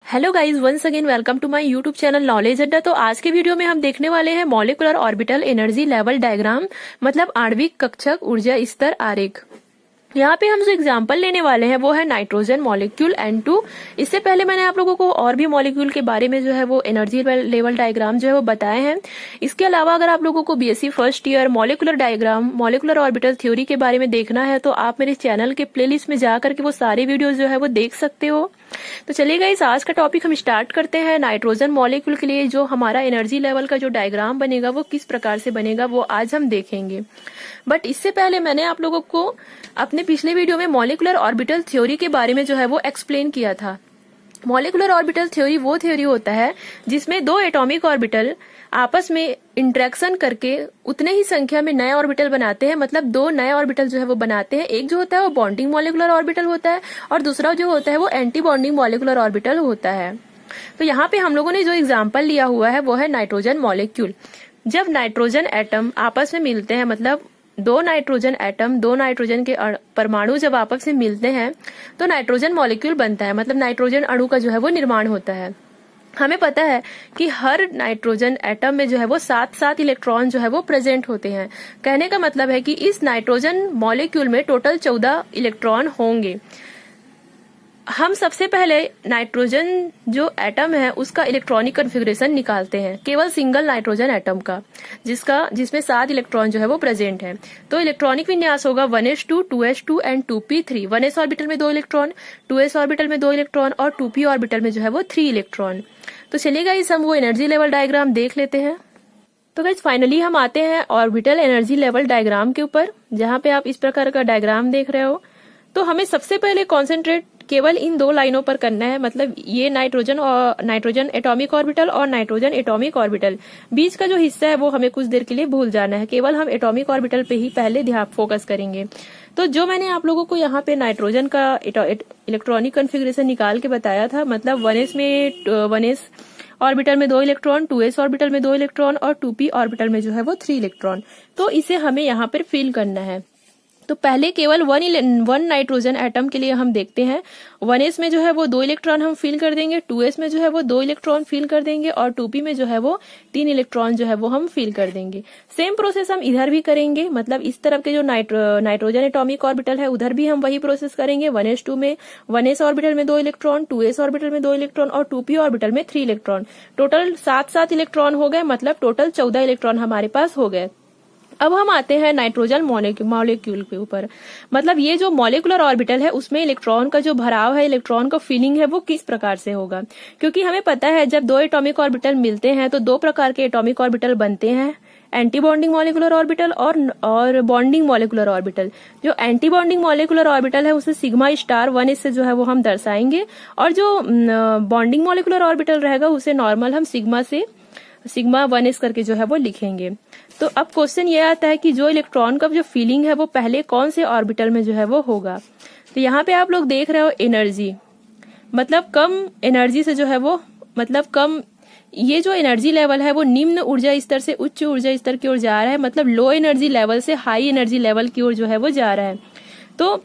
Hello guys, once again welcome to my YouTube channel knowledge Adda. तो आज के video में हम देखने वाले हैं molecular orbital energy level diagram, मतलब आणविक कक्षक ऊर्जा स्तर आरेख। यहाँ पे हम जो एग्जाम्पल लेने वाले हैं वो है नाइट्रोजन मॉलिक्यूल N2। इससे पहले मैंने आप लोगों को और भी मॉलिक्यूल के बारे में जो है वो एनर्जी लेवल डायग्राम जो है वो बताए हैं। इसके अलावा अगर आप लोगों को BSc first year molecular diagram, molecular orbital theory के बारे में देखना है तो आप मेरे चैनल के प्लेलिस्ट में जाकर के वो सारे वीडियो जो है वो देख सकते हो। तो चलिए गाइस, आज का टॉपिक हम स्टार्ट करते हैं। नाइट्रोजन मॉलिक्यूल के लिए जो हमारा एनर्जी लेवल का जो डायग्राम बनेगा वो किस प्रकार से बनेगा वो आज हम देखेंगे। बट इससे पहले मैंने आप लोगों को अपने पिछले वीडियो में मॉलिक्यूलर ऑर्बिटल थ्योरी के बारे में जो है वो एक्सप्लेन किया था। मॉलिक्यूलर ऑर्बिटल थ्योरी वो थ्योरी होता है जिसमें दो एटॉमिक ऑर्बिटल आपस में इंटरेक्शन करके उतने ही संख्या में नए ऑर्बिटल बनाते हैं, मतलब दो नए ऑर्बिटल जो है वो बनाते हैं। एक जो होता है वो बॉन्डिंग मॉलिक्यूलर ऑर्बिटल होता है और दूसरा जो होता है वो एंटी बॉन्डिंग मॉलिक्यूलर ऑर्बिटल होता है। तो यहाँ पे हम लोगों ने जो एग्जाम्पल लिया हुआ है वो है नाइट्रोजन मॉलिक्यूल। जब नाइट्रोजन एटम आपस में मिलते हैं, मतलब दो नाइट्रोजन एटम, दो नाइट्रोजन के परमाणु जब आपस में मिलते हैं तो नाइट्रोजन मॉलिक्यूल बनता है, मतलब नाइट्रोजन अणु का जो है वो निर्माण होता है। हमें पता है कि हर नाइट्रोजन एटम में जो है वो 7 इलेक्ट्रॉन जो है वो प्रेजेंट होते हैं। कहने का मतलब है कि इस नाइट्रोजन मॉलिक्यूल में टोटल 14 इलेक्ट्रॉन होंगे। हम सबसे पहले नाइट्रोजन जो एटम है उसका इलेक्ट्रॉनिक कॉन्फ़िगरेशन निकालते हैं, केवल सिंगल नाइट्रोजन एटम का, जिसमें 7 इलेक्ट्रॉन जो है वो प्रेजेंट है। तो इलेक्ट्रॉनिक विन्यास होगा 1s2, 2s2 and 2p3। 1s orbital में 2 इलेक्ट्रॉन, 2s ऑर्बिटल में 2 इलेक्ट्रॉन और 2p ऑर्बिटल में जो है वो 3 इलेक्ट्रॉन। तो चलिए गाइस, हम वो एनर्जी लेवल डायग्राम देख लेते हैं। तो गाइस फाइनली हम आते हैं ऑर्बिटल एनर्जी लेवल डायग्राम के ऊपर, जहाँ पे आप इस प्रकार का डायग्राम देख रहे हो। तो हमें सबसे पहले कॉन्सेंट्रेट केवल इन दो लाइनों पर करना है, मतलब ये नाइट्रोजन एटॉमिक ऑर्बिटल और नाइट्रोजन एटॉमिक ऑर्बिटल। बीच का जो हिस्सा है वो हमें कुछ देर के लिए भूल जाना है, केवल हम एटॉमिक ऑर्बिटल पे ही पहले ध्यान फोकस करेंगे। तो जो मैंने आप लोगों को यहाँ पे नाइट्रोजन का इलेक्ट्रॉनिक कॉन्फ़िगरेशन निकाल के बताया था, मतलब 1s ऑर्बिटल में 2 इलेक्ट्रॉन, 2s ऑर्बिटल में 2 इलेक्ट्रॉन और 2p ऑर्बिटल में जो है वो 3 इलेक्ट्रॉन। तो इसे हमें यहाँ पर फिल करना है। तो पहले केवल वन नाइट्रोजन एटम के लिए हम देखते हैं। 1s में जो है वो 2 इलेक्ट्रॉन हम फिल कर देंगे, 2s में जो है वो 2 इलेक्ट्रॉन फिल कर देंगे और 2p में जो है वो 3 इलेक्ट्रॉन जो है वो हम फिल कर देंगे। सेम प्रोसेस हम इधर भी करेंगे, मतलब इस तरफ के जो नाइट्रोजन एटॉमिक ऑर्बिटल है उधर भी हम वही प्रोसेस करेंगे। 1s2 में 1s ऑर्बिटल में 2 इलेक्ट्रॉन, 2s ऑर्बिटल में 2 इलेक्ट्रॉन और 2p ऑर्बिटल में 3 इलेक्ट्रॉन। टोटल 7 इलेक्ट्रॉन हो गए, मतलब टोटल 14 इलेक्ट्रॉन हमारे पास हो गए। अब हम आते हैं नाइट्रोजन मॉलिक्यूल के ऊपर, मतलब ये जो मॉलिक्यूलर ऑर्बिटल है उसमें इलेक्ट्रॉन का जो भराव है, इलेक्ट्रॉन का फिलिंग है वो किस प्रकार से होगा। क्योंकि हमें पता है जब दो एटॉमिक ऑर्बिटल मिलते हैं तो दो प्रकार के एटॉमिक ऑर्बिटल बनते हैं, एंटी बॉन्डिंग मॉलिक्यूलर ऑर्बिटल और बॉन्डिंग मॉलिक्यूलर ऑर्बिटल। जो एंटी बॉन्डिंग मॉलिक्यूलर ऑर्बिटल है उसे सिग्मा स्टार 1s से जो है वो हम दर्शाएंगे, और जो बॉन्डिंग मॉलिक्यूलर ऑर्बिटल रहेगा उसे नॉर्मल हम सिग्मा 1s करके जो है वो लिखेंगे। तो अब क्वेश्चन ये आता है कि जो इलेक्ट्रॉन का जो फीलिंग है वो पहले कौन से ऑर्बिटल में जो है वो होगा। तो यहाँ पे आप लोग देख रहे हो एनर्जी, मतलब कम एनर्जी से जो है वो, मतलब कम, ये जो एनर्जी लेवल है वो निम्न ऊर्जा स्तर से उच्च ऊर्जा स्तर की ओर जा रहा है, मतलब लो एनर्जी लेवल से हाई एनर्जी लेवल की ओर जो है वो जा रहा है। तो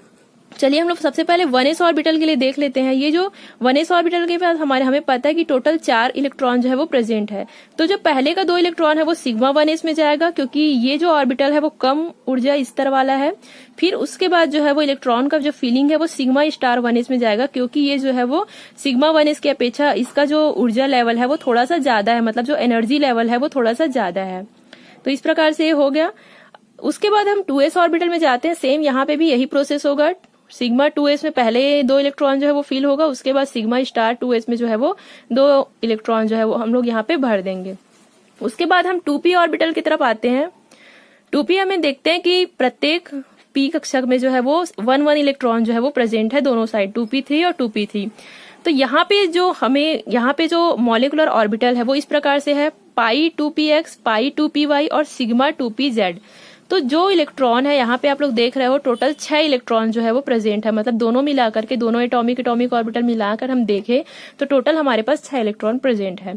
चलिए हम लोग सबसे पहले 1s ऑर्बिटल के लिए देख लेते हैं। ये जो 1s ऑर्बिटल के पास हमें पता है कि टोटल 4 इलेक्ट्रॉन जो है वो प्रेजेंट है। तो जो पहले का 2 इलेक्ट्रॉन है वो सिग्मा 1s में जाएगा, क्योंकि ये जो ऑर्बिटल है वो कम ऊर्जा स्तर वाला है। फिर उसके बाद जो है वो इलेक्ट्रॉन का जो फीलिंग है वो सिग्मा स्टार 1s में जाएगा, क्योंकि ये जो है वो सिग्मा 1s की अपेक्षा इसका जो ऊर्जा लेवल है वो थोड़ा सा ज्यादा है, मतलब जो एनर्जी लेवल है वो थोड़ा सा ज्यादा है। तो इस प्रकार से ये हो गया। उसके बाद हम 2s ऑर्बिटल में जाते हैं। सेम यहाँ पे भी यही प्रोसेस होगा। सिग्मा 2s में पहले 2 इलेक्ट्रॉन जो है वो फिल होगा, उसके बाद सिग्मा स्टार 2s में जो है वो 2 इलेक्ट्रॉन जो है वो हम लोग यहाँ पे भर देंगे। उसके बाद हम 2p ऑर्बिटल की तरफ आते हैं। 2p हमें देखते हैं कि प्रत्येक p कक्षक में जो है वो 1 इलेक्ट्रॉन जो है वो प्रेजेंट है दोनों साइड, 2p3 और 2p3। तो यहाँ पे जो मॉलिक्यूलर ऑर्बिटल है वो इस प्रकार से है, पाई 2px, पाई 2py और सिग्मा 2pz। तो जो इलेक्ट्रॉन है यहाँ पे आप लोग देख रहे हो टोटल 6 इलेक्ट्रॉन जो है वो प्रेजेंट है, मतलब दोनों मिलाकर के, दोनों एटॉमिक ऑर्बिटल मिलाकर हम देखें तो टोटल हमारे पास 6 इलेक्ट्रॉन प्रेजेंट है।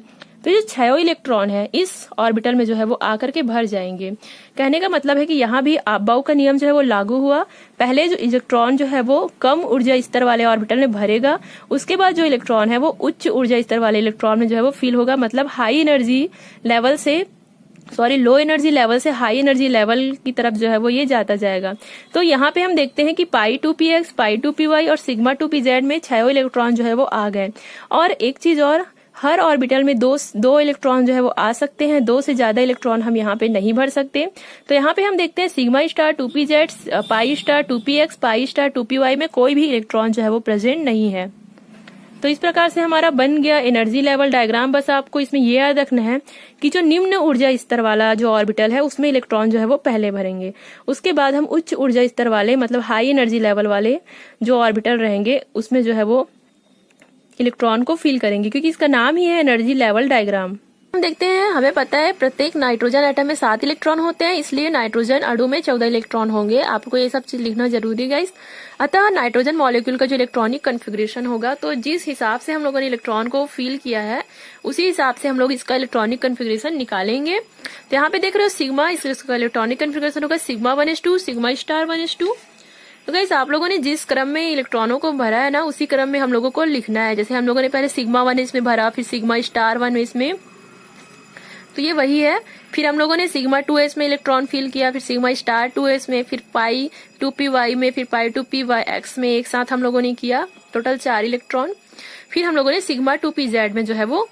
तो जो 6 इलेक्ट्रॉन है इस ऑर्बिटल में जो है वो आकर के भर जाएंगे। कहने का मतलब है कि यहाँ भी अबाउ का नियम जो है वो लागू हुआ। पहले जो इलेक्ट्रॉन जो है वो कम ऊर्जा स्तर वाले ऑर्बिटल में भरेगा, उसके बाद जो इलेक्ट्रॉन है वो उच्च ऊर्जा स्तर वाले इलेक्ट्रॉन में जो है वो फिल होगा। मतलब लो एनर्जी लेवल से हाई एनर्जी लेवल की तरफ जो है वो ये जाता जाएगा। तो यहाँ पे हम देखते हैं कि π2px, π2py और σ2pz में 6 इलेक्ट्रॉन जो है वो आ गए। और एक चीज और, हर ऑर्बिटल में दो इलेक्ट्रॉन जो है वो आ सकते हैं, 2 से ज्यादा इलेक्ट्रॉन हम यहाँ पे नहीं भर सकते। तो यहाँ पे हम देखते हैं σ*2pz, π*2px, π*2py में कोई भी इलेक्ट्रॉन जो है वो प्रेजेंट नहीं है। तो इस प्रकार से हमारा बन गया एनर्जी लेवल डायग्राम। बस आपको इसमें ये याद रखना है कि जो निम्न ऊर्जा स्तर वाला जो ऑर्बिटल है उसमें इलेक्ट्रॉन जो है वो पहले भरेंगे, उसके बाद हम उच्च ऊर्जा स्तर वाले मतलब हाई एनर्जी लेवल वाले जो ऑर्बिटल रहेंगे उसमें जो है वो इलेक्ट्रॉन को फिल करेंगे, क्योंकि इसका नाम ही है एनर्जी लेवल डायग्राम। हम देखते हैं, हमें पता है प्रत्येक नाइट्रोजन एटम में 7 इलेक्ट्रॉन होते हैं, इसलिए नाइट्रोजन अणु में 14 इलेक्ट्रॉन होंगे। आपको ये सब चीज लिखना जरूरी है गाइस। अतः नाइट्रोजन मॉलिक्यूल का जो इलेक्ट्रॉनिक कन्फिग्रेशन होगा, तो जिस हिसाब से हम लोगों ने इलेक्ट्रॉन को फील किया है उसी हिसाब से हम लोग इसका इलेक्ट्रॉनिक कन्फिग्रेशन निकालेंगे। तो यहाँ पे देख रहे हो सिग्मा, इसका इलेक्ट्रॉनिक कन्फिग्रेशन होगा σ1s2, σ*1s2। तो गाइस आप लोगों ने जिस क्रम में इलेक्ट्रॉनों को भरा है ना, उसी क्रम में हम लोगों को लिखना है। जैसे हम लोगों ने पहले σ1s में भरा, फिर σ*1s में, तो ये वही है। फिर हम लोगों ने σ2s में इलेक्ट्रॉन फिल किया, फिर σ*2s में, फिर π2py में, फिर π2px में, एक साथ हम लोगों ने किया टोटल 4 इलेक्ट्रॉन। फिर हम लोगों ने σ2pz में जो है वो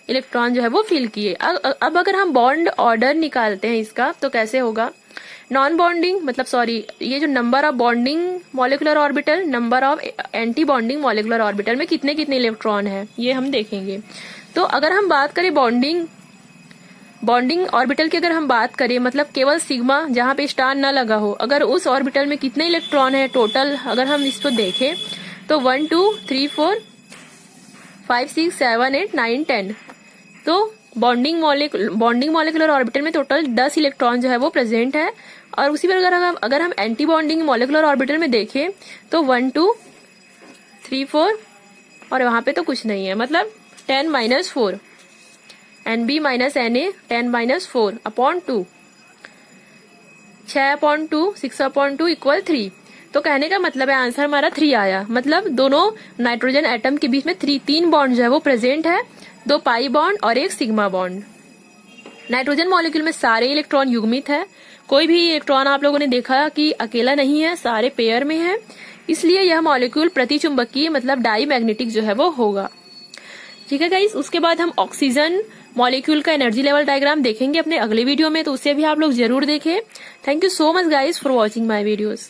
इलेक्ट्रॉन जो है वो फिल किए। अब अगर हम बॉन्ड ऑर्डर निकालते हैं इसका, तो कैसे होगा? नॉन बॉन्डिंग ये जो number of bonding molecular orbital, number of anti bonding molecular orbital में कितने कितने इलेक्ट्रॉन है ये हम देखेंगे। तो अगर हम बात करें बॉन्डिंग ऑर्बिटल की, अगर हम बात करें मतलब केवल सिग्मा जहां पे स्टार न लगा हो, अगर उस ऑर्बिटल में कितने इलेक्ट्रॉन है टोटल, अगर हम इसको देखें तो 1 2 3 4 5 6 7 8 9 10। तो बॉन्डिंग मॉलिक्यूलर ऑर्बिटल में टोटल 10 इलेक्ट्रॉन जो है वो प्रेजेंट है। और उसी पर अगर हम एंटी बॉन्डिंग मॉलिक्यूलर ऑर्बिटल में देखें तो 1 2 3 4 और वहां पे तो कुछ नहीं है, मतलब 10 - 4 NB - NA 10 - 4 अपॉन 2, 6/2 6/2 = 3। तो कहने का मतलब है आंसर हमारा 3 आया। मतलब दोनों नाइट्रोजन एटम के बीच में 3 बॉन्ड जो है वो प्रेजेंट है, 2 पाई बॉन्ड और 1 सिग्मा बॉन्ड। नाइट्रोजन मॉलिक्यूल में सारे इलेक्ट्रॉन युग्मित है, कोई भी इलेक्ट्रॉन आप लोगों ने देखा कि अकेला नहीं है, सारे पेयर में है, इसलिए यह मॉलिक्यूल प्रतिचुंबकीय मतलब डाई मैग्नेटिक जो है वो होगा। ठीक है गाइस, उसके बाद हम ऑक्सीजन मॉलिक्यूल का एनर्जी लेवल डायग्राम देखेंगे अपने अगले वीडियो में, तो उसे भी आप लोग जरूर देखें। Thank you so much guys for watching my videos.